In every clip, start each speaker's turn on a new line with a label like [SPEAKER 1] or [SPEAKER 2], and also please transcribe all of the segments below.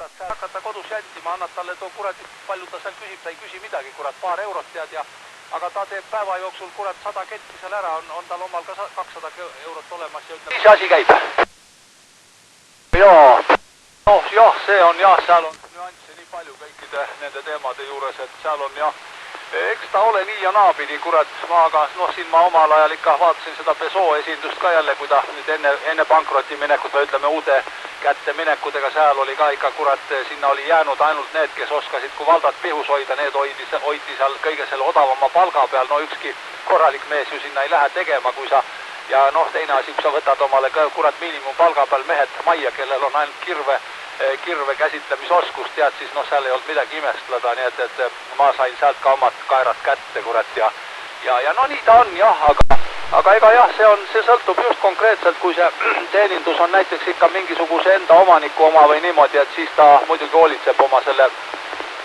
[SPEAKER 1] võtad, sa hakata kodus jäntima, annad talle too kuradi, palju ta seal küsib, ta ei küsi midagi, kurat, paar eurot tead ja aga ta teeb päeva jooksul kurat 100 ketti seal ära, on tal omal ka 200 eurot olemas ja ütleb, mis asi käib? Jaa, noh jah, see on jah, seal on nüansse nii palju kõikide nende teemade juures, et seal on jah, eks ta ole nii ja naapidi, kurat, aga noh, siin ma omal ajal ikka vaatasin seda Peugeot esindust ka jälle, kui ta nüüd enne pankroti minekut või ütleme uude kätte minekutega, seal oli ka ikka kurat, sinna oli jäänud ainult need, kes oskasid kui valdat pihus hoida, need hoiti seal kõige selle odavama palga peal, no ükski korralik mees ju sinna ei lähe tegema, kui sa ja noh, teine asi, kui sa võtad omale kurat miinimumpalga peal mehed majja, kellel on ainult kirve käsitlemisoskus, tead, siis noh, seal ei olnud midagi imestleda, nii et ma sain sealt ka omad kaerad kätte, kurat, ja no nii ta on jah, aga ega jah, see sõltub just konkreetselt, kui see teenindus on näiteks ikka mingisuguse enda omaniku oma või niimoodi, et siis ta muidugi hoolitseb oma selle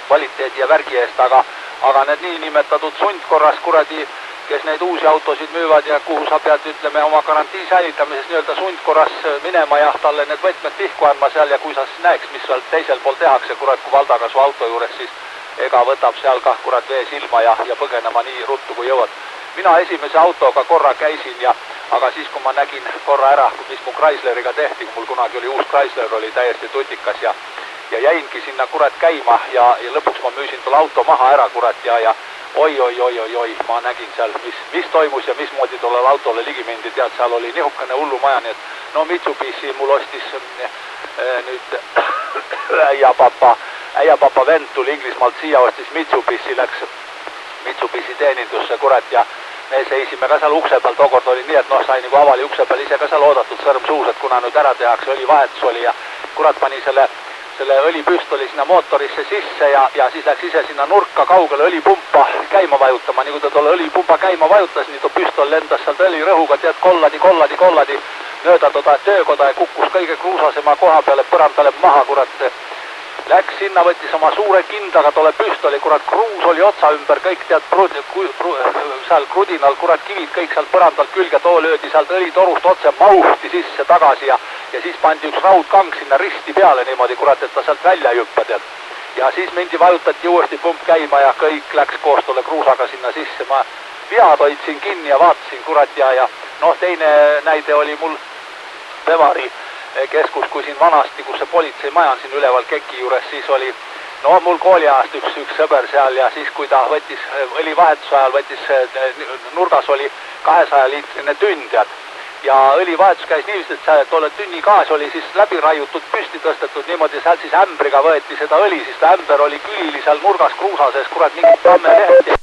[SPEAKER 1] kvaliteedi ja värgi eest, aga need niinimetatud sundkorras kuradi, kes neid uusi autosid müüvad ja kuhu sa pead, ütleme, oma garantii säilitamises nii-öelda sundkorras minema ja talle need võtmed pihku andma seal ja kui sa siis näeks, mis seal teisel pool tehakse, kurat, kui valdaga su auto juures, siis ega võtab seal ka kurat vee silma ja põgenema nii ruttu kui jõuad. Mina esimese autoga korra käisin aga siis, kui ma nägin korra ära, mis mu Chrysleriga tehti, mul kunagi oli uus Chrysler, oli täiesti tutikas ja jäingi sinna kurat käima ja lõpuks ma müüsin tulle auto maha ära kurat ja oi, ma nägin seal, mis toimus ja mismoodi tollel autole ligi mindi, tead, seal oli nihukene hullumaja, nii et no Mitsubishi mul ostis nüüd äiapapa vend tuli Inglismaalt siia, ostis Mitsubishi, läks Mitsubishi teenindusse kurat ja me seisime ka seal ukse peal, tookord oli nii, et noh, sai nagu avali ukse peal ise ka seal oodatud sõrm suus, et kuna nüüd ära tehakse, õlivahetus oli ja kurat pani selle õlipüstoli sinna mootorisse sisse ja siis läks ise sinna nurka kaugele õlipumpa käima vajutama, nii kui ta tolle õlipumpa käima vajutas, nii too püstol lendas sealt õlirõhuga, tead, kolladi mööda toda töökoda ja kukkus kõige kruusasema koha peale, põrandale maha, kurat, läks sinna, võttis oma suure kindaga tolle püstoli, kurat, kruus oli otsa ümber, kõik tead, seal krudinal, kurat, kivid kõik sealt põrandalt külge, too löödi sealt õlitorust otse, mauhti sisse tagasi ja siis pandi üks raudkang sinna risti peale niimoodi, kurat, et ta sealt välja ei hüppa, tead. Ja siis mindi, vajutati uuesti pump käima ja kõik läks koos tolle kruusaga sinna sisse, ma pead hoidsin kinni ja vaatasin, kurat, ja noh, teine näide oli mul Pevari keskus, kui siin vanasti, kus see politseimaja on siin üleval Keki juures, siis oli, no mul kooliajast üks sõber seal ja siis, kui ta võttis, õlivahetuse ajal võttis, nurgas oli 200-liitrine tünn, tead, ja õlivahetus käis niiviisi, et tolle tünni gaas oli siis läbi raiutud, püsti tõstetud niimoodi, seal siis ämbriga võeti seda õli, siis ta ämber oli külili seal nurgas kruusa sees, kurat, mingid tammelehed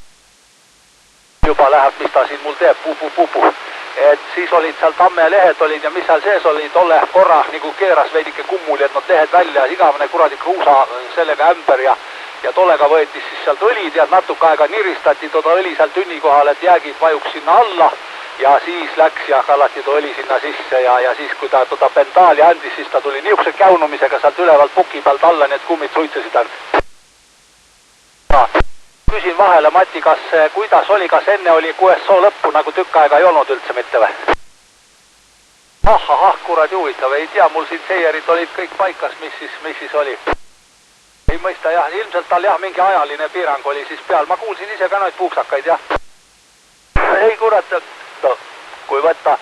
[SPEAKER 1] juba läheb, mis ta siin mul teeb, pupu. Et siis olid seal tammelehed olid ja mis seal sees oli, tolle korra nagu keeras veidike kummuli, et nad lehed välja, igavene kuradi kruusa sellega ämber ja tollega võetis siis sealt õli, tead, natuke aega niristati toda õli seal tünni kohal, et jäägid vajuks sinna alla ja siis läks ja kallati too õli sinna sisse ja siis, kui ta toda pentaali andis, siis ta tuli niisuguse käunumisega sealt ülevalt puki pealt alla, nii et kummid suitsesid ainult. Küsin vahele, Mati, kuidas oli, kas enne oli QSO lõppu nagu tükk aega ei olnud üldse mitte või? Ahah, kuradi huvitav, ei tea, mul siin seierid olid kõik paikas, mis siis oli. Ei mõista jah, ilmselt tal jah, mingi ajaline piirang oli siis peal, ma kuulsin ise ka noid puuksakaid jah. Ei kurat, kui võtta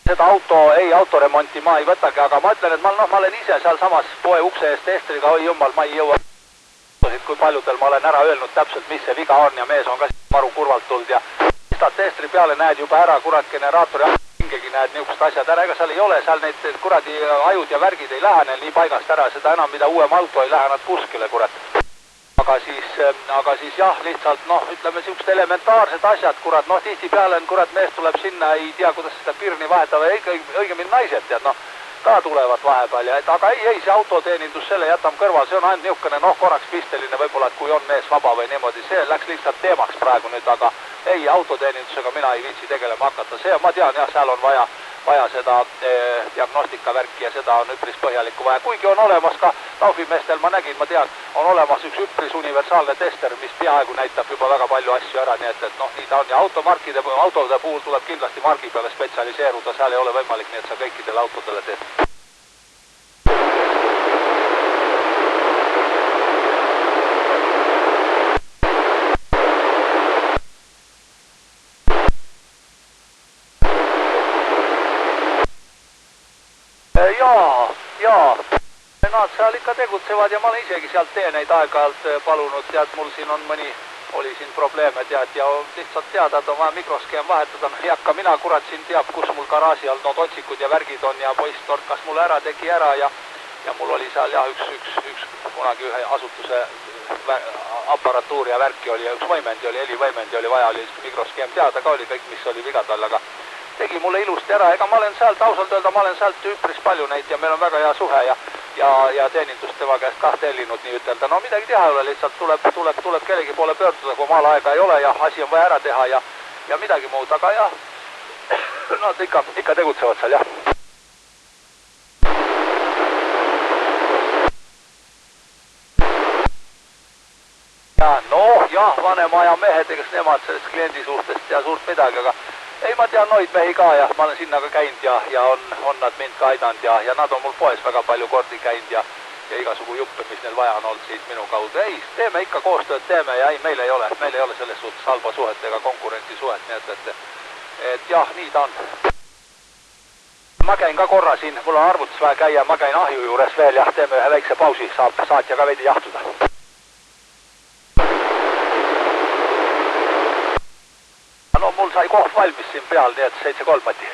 [SPEAKER 1] seda autoremonti ma ei võtagi, aga ma ütlen, et ma olen ise seal samas poe ukse eest teestriga, oi jummal, ma ei jõua. Kui paljudel ma olen ära öelnud täpselt, mis see viga on ja mees on ka maru kurvalt tulnud ja pistad teestri peale, näed juba ära, kurat, generaatori hingegi näed niisugused asjad ära, ega seal ei ole, seal neid kuradi ajud ja värgid ei lähe neil nii paigast ära, seda enam, mida uuem auto ei lähe nad kuskile, kurat. Aga siis jah, lihtsalt noh, ütleme niisugused elementaarsed asjad, kurat, noh, tihtipeale on, kurat, mees tuleb sinna, ei tea, kuidas seda pirni vahetava, õigemini naised, tead, noh, ka tulevad vahepeal ja aga ei, see autoteenindus, selle jätame kõrval, see on ainult niisugune, noh, korraks pisteline võib-olla, et kui on mees vaba või niimoodi, see läks lihtsalt teemaks praegu nüüd, aga ei, autoteenindusega mina ei viitsi tegelema hakata, see, ma tean jah, seal on vaja seda diagnostikavärki ja seda on üpris põhjalikku vaja, kuigi on olemas ka taufimeestel, ma nägin, ma tean, on olemas üks üpris universaalne tester, mis peaaegu näitab juba väga palju asju ära, nii et noh, nii ta on ja autode puhul tuleb kindlasti margi peale spetsialiseeruda, seal ei ole võimalik, nii et sa kõikidele autodele teed. jaa. Nad seal ikka tegutsevad ja ma olen isegi sealt teeneid aeg-ajalt palunud, tead, mul siin on oli siin probleeme, tead, ja lihtsalt teada, et on vaja mikroskeem vahetada, ei hakka mina, kurat, siin teab, kus mul garaaži all need otsikud ja värgid on ja poiss torkas mulle ära, tegi ära ja mul oli seal jah, üks kunagi ühe asutuse aparatuuri ja värki oli ja üks võimendi oli, helivõimendi oli vaja, oli mikroskeem teada ka oli kõik, mis oli vigad all, aga tegi mulle ilusti ära, ega ma olen sealt, ausalt öelda, ma olen sealt üpris palju neid ja meil on väga hea suhe ja teenindust tema käest ka tellinud nii ütelda. No midagi teha ei ole, lihtsalt tuleb kellegi poole pöörduda, kui maal aega ei ole ja asi on vaja ära teha ja midagi muud, aga jah, nad ikka tegutsevad seal, jah. Ja noh, jah, vanema aja mehed, eks nemad sellest kliendi suhtest ja suurt midagi, aga ei, ma tean noid mehi ka ja ma olen sinna ka käinud ja on nad mind ka aidanud ja nad on mul poes väga palju kordi käinud ja igasugu juppe, mis neil vaja on olnud siit minu kaudu. Ei, teeme ikka koostööd, teeme ja ei, meil ei ole selles suhtes halba suhet ega konkurentsisuhet, nii et jah, nii ta on. Ma käin ka korra siin, mul on arvutis vaja käia, ma käin ahju juures veel ja teeme ühe väikse pausi, saab saatja ka veidi jahtuda. No mul sai koht valmis siin peal, nii et 7-3 Mati.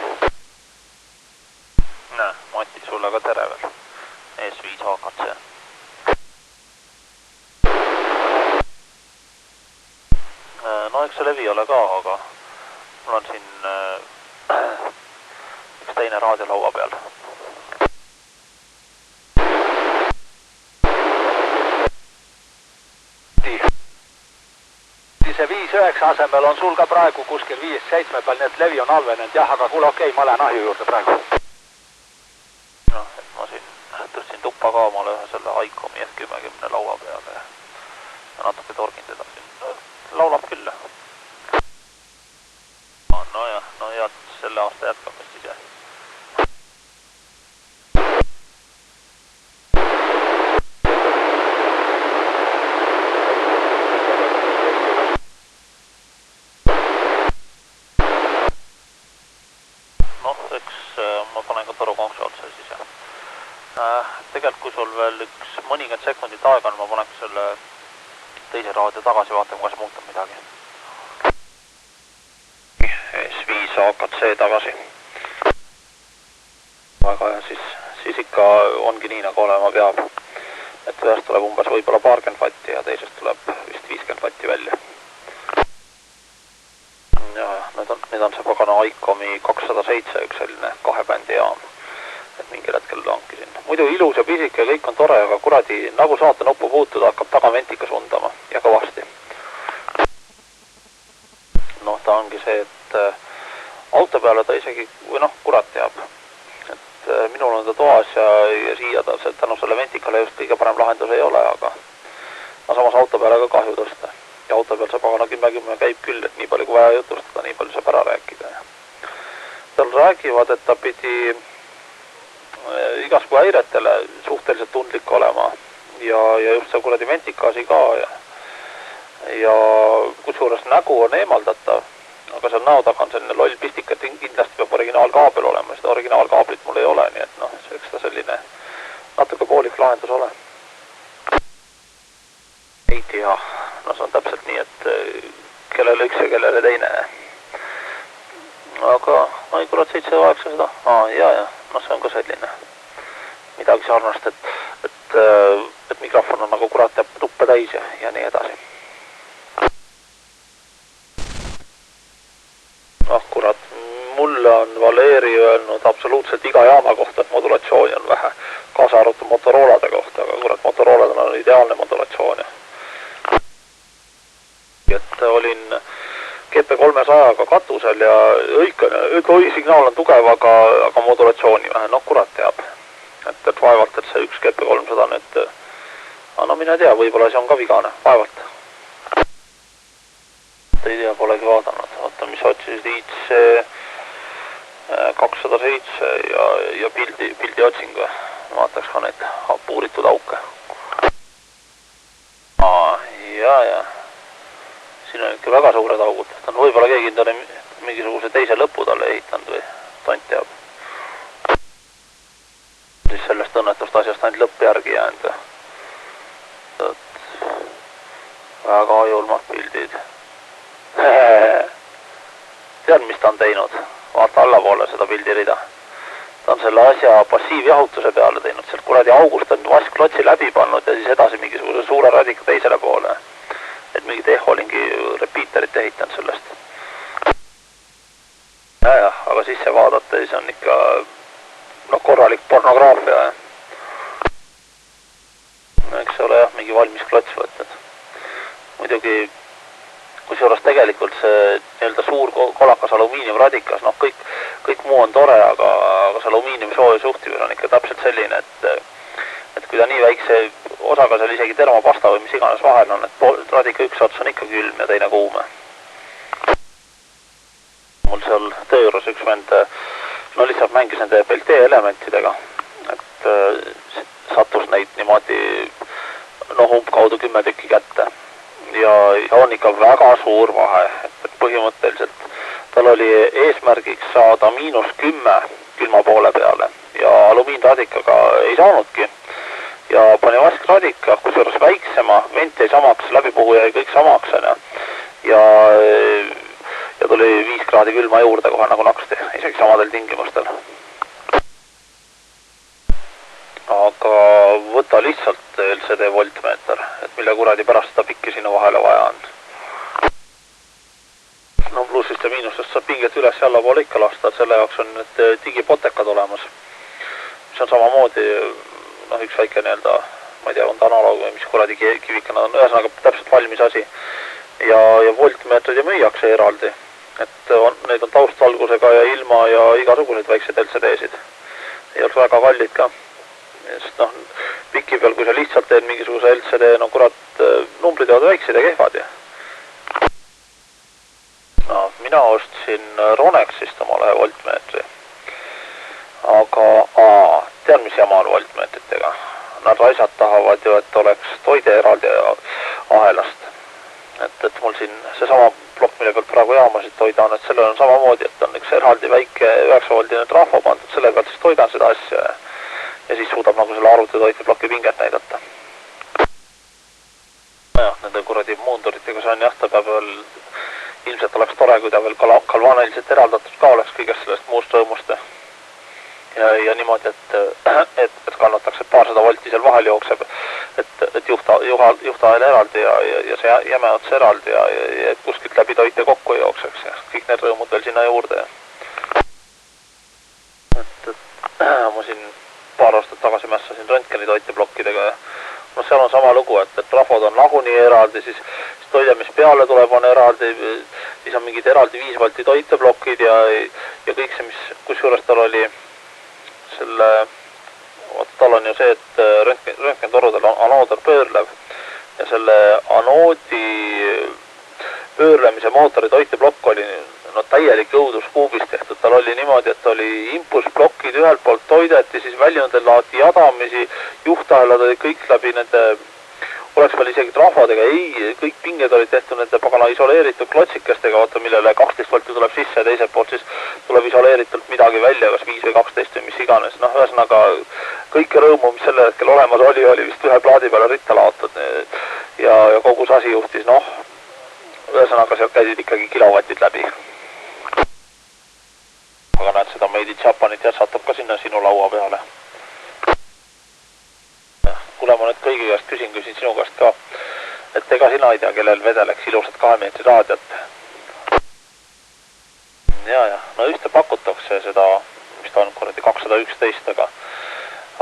[SPEAKER 2] Näe, Mati, sulle ka tere veel. S5 HKC. No eks see levi ole ka, aga mul on siin üks teine raadio laua peal.
[SPEAKER 1] See 5-9 asemel on sul ka praegu kuskil 5-7 peal, nii et levi on halvenenud, jah, aga kuule, okei, ma lähen ahju juurde praegu.
[SPEAKER 2] Noh, et ma siin tõstsin tuppa ka omale ühe selle Icomi F10 laua peale ja natuke torgin teda siin. Laulab küll. Nojah, no head selle aasta jätkamist ise. Tegelikult kui sul veel üks mõnikümmend sekundit aega on, ma paneks selle teise raadio tagasi vaatama, kas muutub midagi. S5 HKC tagasi. Väga hea, siis ikka ongi nii, nagu olema peab. Et ühest tuleb umbes võib-olla 20 vatti ja teisest tuleb vist 50 vatti välja. Ja nüüd on see pagana Icomi 207, üks selline 2 bändi jaam. Et mingil hetkel hankisin. Muidu ilus ja pisik ja kõik on tore, aga kuradi nagu saate nuppu puutuda, hakkab tagaventika sundama ja kõvasti. Noh, ta ongi see, et auto peale ta isegi, või noh, kurat teab. Et minul on ta toas ja siia ta tänu selle ventikale just kõige parem lahendus ei ole, aga samas auto peale ka kahju tõsta. Ja auto peal see pagana 10 käib küll, et nii palju kui vaja jutustada, nii palju saab ära rääkida. Tal räägivad, et ta pidi igasugune häiretele suhteliselt tundlik olema ja just see kuradi ventikaasi ka ja kusjuures nägu on eemaldatav, aga seal näo taga on selline loll pistik, et kindlasti peab originaalkaabel olema, seda originaalkaablit mul ei ole, nii et noh, eks ta selline natuke poolik lahendus ole. Ei tea, no see on täpselt nii, et kellele üks ja kellele teine. Aga no ei kurat 7-800, ja, no see on ka selline midagi sarnast, et mikrofon on nagu kurat jääb tuppe täis ja nii edasi. Kurat, mulle on Valeri öelnud absoluutselt iga jaama kohta, et modulatsiooni on vähe, kaasa arvatud Motorolade kohta, aga kurat, Motorolad on ideaalne modulatsioon. Et olin GP300-ga katusel ja õige signaal on tugev, aga modulatsiooni vähe, no kurat teab. Et vaevalt, et see üks GP300 nüüd, no mina tea, võib-olla see on ka vigane, vaevalt. Ei tea, polegi vaadanud, vaata mis otsisid IC 207 ja pildi otsing või, vaataks ka neid puuritud auke. Ja. Siin on ikka väga suured augud, on võib-olla keegi talle mingisuguse teise lõpu talle ehitanud või tont teab. siis sellest õnnetust asjast ainult lõpp järgi jäänud. Väga julmad pildid. Tead, mis ta on teinud? Vaata allapoole seda pildirida. Ta on selle asja passiivjahutuse peale teinud, sealt kuradi august on vaskklotsi läbi pannud ja siis edasi mingisuguse suure radika teisele poole. Et mingit Echolingi repeaterit ehitanud sellest. Jah, aga sisse vaadata, siis on ikka korralik pornograafia. Eks ole jah, mingi valmis klots võtnud. Muidugi, kusjuures tegelikult see nii-öelda suur kolakas alumiiniumradikas, kõik muu on tore, aga see alumiiniumi soojusjuhtimine on ikka täpselt selline, et kui ta nii väikse osaga seal isegi termopasta või mis iganes vahel on, et radika üks ots on ikka külm ja teine kuume. Mul seal töö juures üks vend lihtsalt mängis nende peltee elementidega, et sattus neid niimoodi umbkaudu 10 tükki kätte ja on ikka väga suur vahe, et põhimõtteliselt tal oli eesmärgiks saada -10 külma poole peale ja alumiinradikaga ei saanudki ja pani vaskradika, kusjuures väiksema, vent jäi samaks, läbipuhu jäi kõik samaks ja tuli 5 kraadi külma juurde kohe nagu naksti, isegi samadel tingimustel. Aga võta lihtsalt LCD voltmeeter, et mille kuradi pärast seda pikki sinna vahele vaja on. No plussist ja miinustest saab pinget üles ja allapoole ikka lasta, et selle jaoks on need digipotekad olemas. Mis on samamoodi, üks väike nii-öelda, ma ei tea, on ta analoog või mis kuradi kivikana on, ühesõnaga täpselt valmis asi. Ja voltmeetrid ja müüakse eraldi. Et neid on taustvalgusega ja ilma ja igasuguseid väikseid LCD-sid. Ei oleks väga kallid ka. Sest piki peal, kui sa lihtsalt teed mingisuguse LCD, numbrid jäävad väiksed ja kehvad. Mina ostsin Ronexist omale voltmeetri. Aga tean, mis jama on voltmeetritega. Nad raisad tahavad ju, et oleks toide eraldi ahelast. Et mul siin seesama plokk, mille pealt praegu jaamasid toida on, et sellel on samamoodi, et on üks eraldi väike 9-voldine trafo pandud, selle pealt siis toidan seda asja ja siis suudab nagu selle arvutitoiteploki pinget näidata. Nojah, nende kuradi muunduritega see on jah, ta peab veel, ilmselt oleks tore, kui ta veel galvaniliselt eraldatud ka oleks kõigest sellest muust rõõmust. Ja niimoodi, et kannatakse paarsada volti seal vahel jookseb, et juhtahel eraldi ja see jäme ots eraldi ja kuskilt läbi toite kokku jookseks ja kõik need rõõmud veel sinna juurde. Ma siin paar aastat tagasi mässasin röntgeni toiteplokkidega ja seal on sama lugu, et trafod on nagunii eraldi, siis toide, mis peale tuleb, on eraldi, siis on mingid eraldi 5 volti toiteplokid ja kõik see, mis kusjuures tal oli tal on ju see, et röntgentorudel on anooder pöörlev ja selle anoodi pöörlemise mootori toiteplokk oli täielik õuduskuubist tehtud. Tal oli niimoodi, et oli impulsplokid ühelt poolt toideti, siis väljundel laati jadamisi, juhtahelad oli kõik läbi nende, oleks veel isegi trafodega, kõik pinged olid tehtud nende pagana isoleeritud klotsikestega, vaata millele 12 volti tuleb sisse ja teiselt poolt siis tuleb isoleeritult midagi välja, kas 5 või 12 või mis iganes. Ühesõnaga kõike rõõmu, mis selle hetkel olemas oli vist ühe plaadi peale ritta laotud ja kogu see asi juhtis, ühesõnaga sealt käisid ikkagi kilovatid läbi. Aga näed, seda Made in Japanit satub ka sinna sinu laua peale. Kuule, ma nüüd kõigi käest küsin sinu käest ka, et ega sina ei tea, kellel vedeleks ilusat 2 meetri raadiot. Ja, ühte pakutakse seda, mis ta on kuradi 211,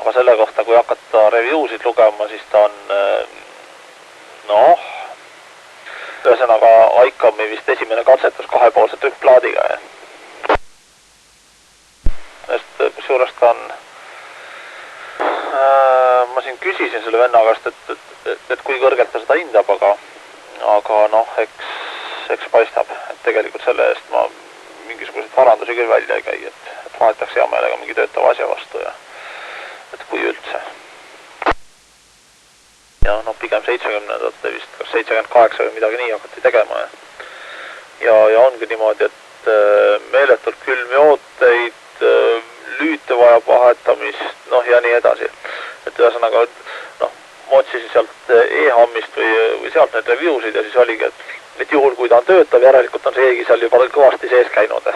[SPEAKER 2] aga selle kohta, kui hakata reviewsid lugema, siis ta on, ühesõnaga ICOM-i vist esimene katsetus 2-poolse trükkplaadiga. Kusjuures ta on, ma siin küsisin selle venna käest, et kui kõrgelt ta seda hindab, aga eks paistab, et tegelikult selle eest ma mingisuguseid varandusi küll välja ei käi, et vahetakse hea meelega mingi töötava asja vastu ja et kui üldse. Ja pigem 70-ndate vist, kas 78 või midagi nii hakati tegema ja ongi niimoodi, et meeletult külmi ooteid, lüüt juhte vajab vahetamist, noh ja nii edasi. Et ühesõnaga, noh, ma otsisin sealt e-hammist või sealt need reviewsid ja siis oligi, et juhul kui ta on töötav, järelikult on see keegi seal juba kõvasti sees käinud.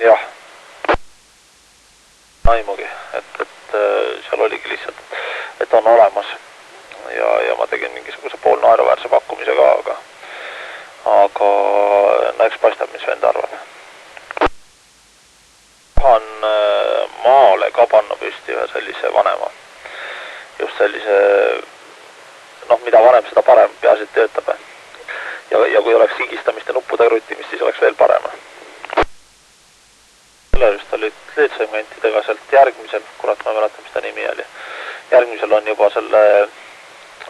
[SPEAKER 2] Jah, aimugi, et seal oligi lihtsalt, et on olemas ja ma tegin mingisuguse pool naeruväärse pakkumise ka, aga no eks paistab, mis vend arvab. Tahan maale ka panna püsti ühe sellise vanema, just sellise, noh, mida vanem, seda parem, peaasi, et töötab. Ja kui oleks higistamist ja nuppude kruttimist, siis oleks veel parem. Selle just olid leedsegmentidega sealt järgmisel, kurat, ma mäletan, mis ta nimi oli. Järgmisel on juba selle,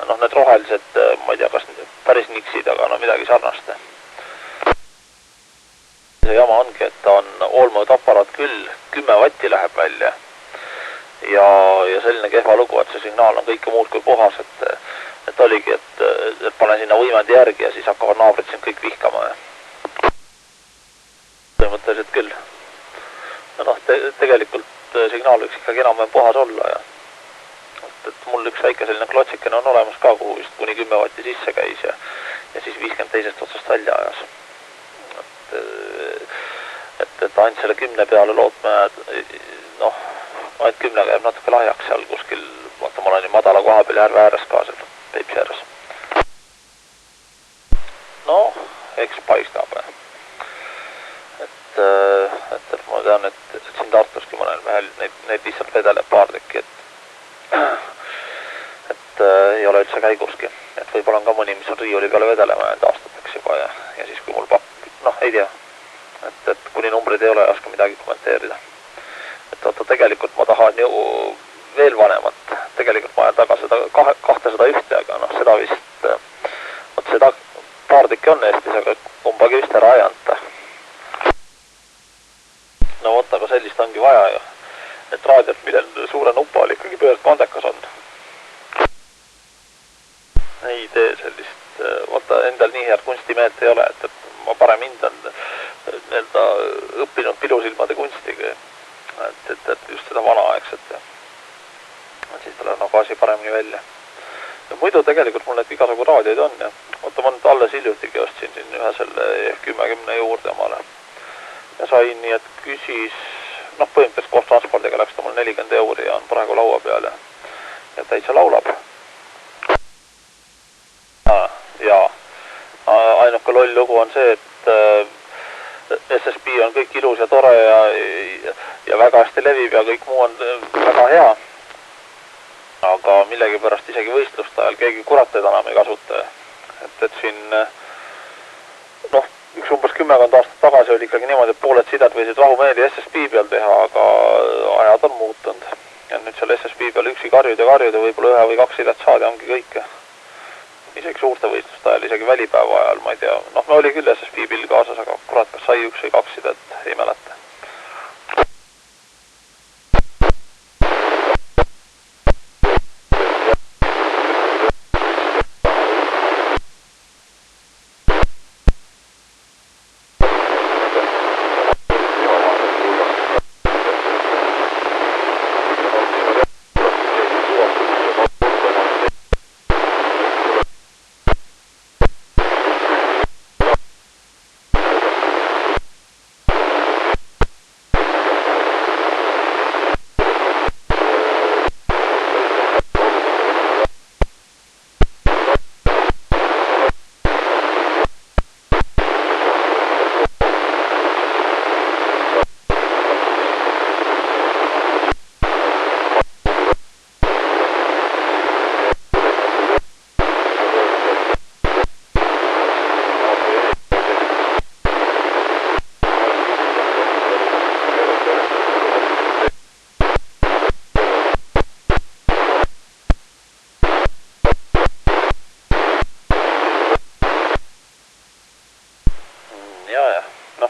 [SPEAKER 2] noh, need rohelised, ma ei tea, kas päris niksid, aga no midagi sarnast. See jama ongi, et ta on all-mode aparaat küll, 10 vatti läheb välja. Ja selline kehva lugu, et see signaal on kõike muud kui puhas, et oligi, et pane sinna võimendi järgi ja siis hakkavad naabrid siin kõik vihkama. Põhimõtteliselt küll. Noh, tegelikult signaal võiks ikkagi enam puhas olla ja et mul üks väike selline klotsikene on olemas ka, kuhu vist kuni 10 vatti sisse käis ja siis 50 teisest otsast välja ajas. Et ainult selle 10 peale lootme, noh, ainult 10 jääb natuke lahjaks seal kuskil, vaata ma olen nii madala koha peal järve ääres ka seal, Peipsi ääres. No, eks paistab. Et ma tean, et siin Tartuski mõnel mehel neid lihtsalt vedeleb paar tükki, et ei ole üldse käiguski. Et võib-olla on ka mõni, mis on riiuli peale vedelema jäänud aastateks juba ja siis kui mul noh, ei tea. Et kuni numbrid ei ole, ei oska midagi kommenteerida. Et oota, tegelikult ma tahan ju veel vanemat. Tegelikult ma jään taga seda 201, aga noh, seda vist, vot seda paar tükki on Eestis, aga kumbagi vist ära ei anta. No vot, aga sellist ongi vaja ju. Et raadiot, millel suure nupaal ikkagi pöörd kandekas on. Ei tee sellist, vaata endal nii head kunstimeelt ei ole, et ma parem hindan nii-öelda õppinud pilusilmade kunstiga, et just seda vanaaegset ja siis tuleb nagu asi paremini välja. Ja muidu tegelikult mul need igasugu raadioid on ja vaata ma nüüd alles hiljutigi ostsin siin ühe selle F10 juurde omale ja sain nii, et küsis, noh põhimõtteliselt koos transpordiga läks ta mul 40 € ja on praegu laua peal ja täitsa laulab. Ja ainuke loll lugu on see, et SSB on kõik ilus ja tore ja väga hästi levib ja kõik muu on väga hea. Aga millegipärast isegi võistluste ajal keegi kurateid enam ei kasuta. Et siin, noh, üks umbes 10 aastat tagasi oli ikkagi niimoodi, et pooled sidad võisid rahumeeli SSB peal teha, aga ajad on muutunud. Ja nüüd seal SSB peal üksi karjud ja võib-olla 1 või 2 sidet saadi ongi kõike. Isegi suurte võistluste ajal, isegi välipäeva ajal, ma ei tea. Noh, me oli küll SSB pill kaasas, aga kurat, kas sai 1 või 2 sidet, ei mäleta.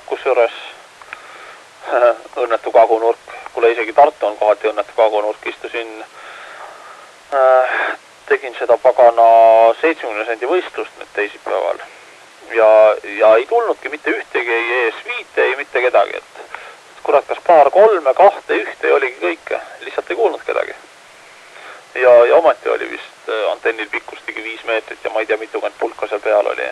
[SPEAKER 2] Kusjuures õnnetu kagunurk, kuule isegi Tartu on kohati õnnetu kagunurk, istusin, tegin seda pagana 70 sendi võistlust nüüd teisipäeval ja ei tulnudki mitte ühtegi, ei ES5, ei mitte kedagi, et kurat, kas paar, 3, 2, 1 oligi kõike, lihtsalt ei kuulnud kedagi. Ja ometi oli vist antennil pikkust ligi 5 meetrit ja ma ei tea, mitukümmend pulka seal peal oli.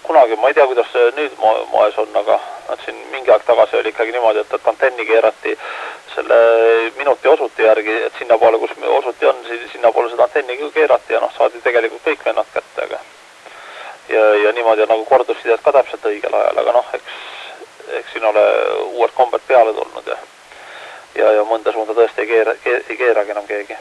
[SPEAKER 2] Kunagi, ma ei tea, kuidas nüüd moes on, aga siin mingi aeg tagasi oli ikkagi niimoodi, et antenni keerati selle minuti osuti järgi, et sinna poole, kus osuti on, sinna poole seda antenni keerati ja saadi tegelikult kõik vennad kätte, aga ja niimoodi on nagu kordussidet ka täpselt õigel ajal, aga eks siin ole uued kombed peale tulnud ja mõnda suunda tõesti ei keeragi enam keegi.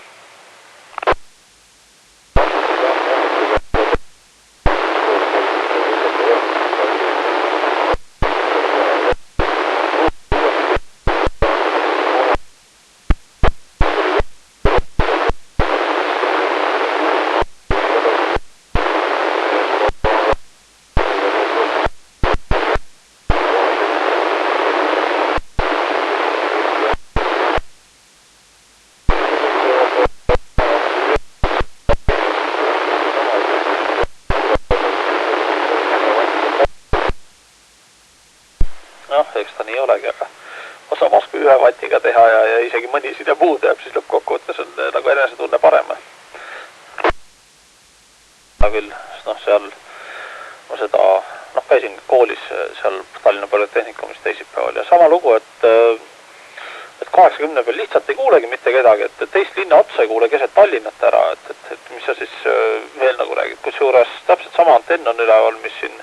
[SPEAKER 2] Eks ta nii olegi, aga samas kui 1 vatiga teha ja isegi mõni side puud jääb, siis lõppkokkuvõttes on nagu enesetunne parem. Küll, seal ma seda, käisin koolis seal Tallinna Polütehnikumis teisipäeval ja sama lugu, et 80 peal lihtsalt ei kuulegi mitte kedagi, et teist linna otsa ei kuule keset Tallinnat ära, et mis sa siis veel nagu räägid, kusjuures täpselt sama antenn on üleval, mis siin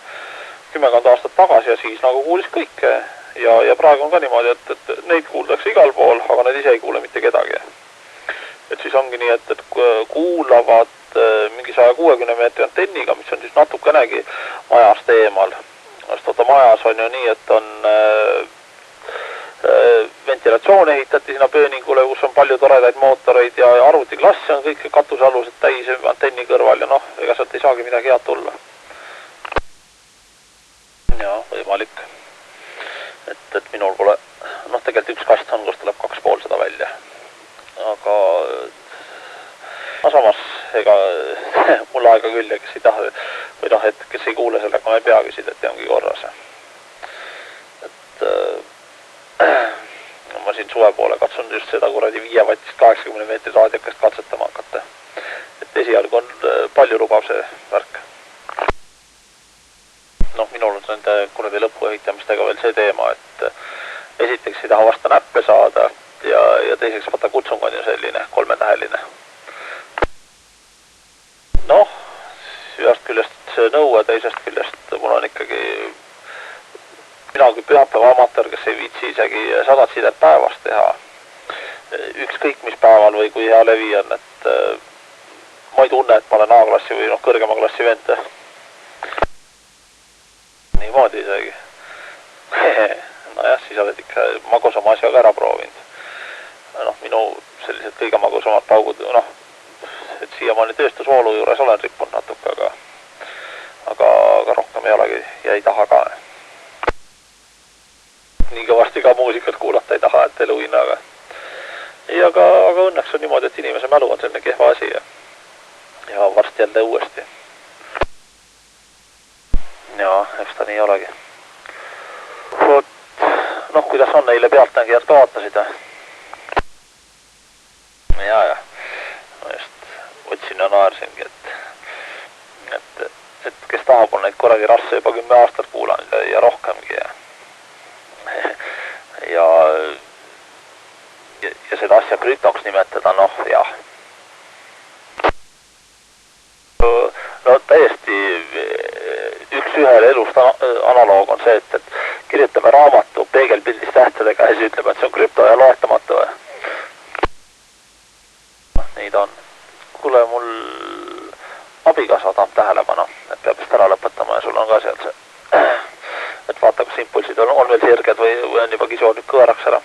[SPEAKER 2] 10 aastat tagasi ja siis nagu kuulis kõike ja praegu on ka niimoodi, et neid kuuldakse igal pool, aga nad ise ei kuule mitte kedagi. Et siis ongi nii, et kuulavad mingi 160 meetri antenniga, mis on siis natukenegi majast eemal. Sest majas on ju nii, et on ventilatsioon ehitati sinna pööningule, kus on palju toredaid mootoreid ja arvutiklasse on kõik katusealused täis antenni kõrval ja ega sealt ei saagi midagi head tulla. Ja võimalik, et minul pole, tegelikult üks kast on, kus tuleb 2,5 seda välja, aga samas ega mul aega küll ja kes ei taha, või et kes ei kuule sellega, ma ei peagi sidet ja ongi korras. Ma siin suve poole katsun just seda kuradi 5 vatist 80 meetri raadiokast katsetama hakata, et esialgu on palju lubav see värk. Minul on nende kuradi lõpuehitamistega veel see teema, et esiteks ei taha vasta näppe saada ja teiseks vaata kutsung on ju selline 3-täheline. Ühest küljest see nõue, teisest küljest mul on ikkagi mina kui pühapäeva amatöör, kes ei viitsi isegi 100 sidet päevas teha. Ükskõik mis päeval või kui hea levi on, et ma ei tunne, et ma olen A-klassi või kõrgema klassi vend. Niimoodi isegi. Siis oled ikka magusama asjaga ära proovinud. Minu sellised kõige magusamad paugud, et siiamaani tööstusvoolu juures olen rippunud natuke, aga rohkem ei olegi ja ei taha ka. Nii kõvasti ka muusikat kuulata ei taha, et elu hinnaga. Aga õnneks on niimoodi, et inimese mälu on selline kehva asi ja varsti jälle uuesti. Ja, eks ta nii olegi. Kuidas on eile pealtnägijad ka vaatasid? Ja, just otsin ja naersingi, et kes tahab on neid korragi rasse juba 10 aastat kuulanud ja rohkemgi. Ja seda asja krüptoks nimetada, jah. Täiesti üks ühele elust analoog on see, et kirjutame raamatu peegelpildis tähtedega ja siis ütleb, et see on krüpto ja loetamatu või? Nii ta on. Kuule, mul abikaasa tahab tähelepanu, et peab vist ära lõpetama ja sul on ka seal see, et vaata, kas impulsid on veel sirged või on juba kisoonid kõõraks ära.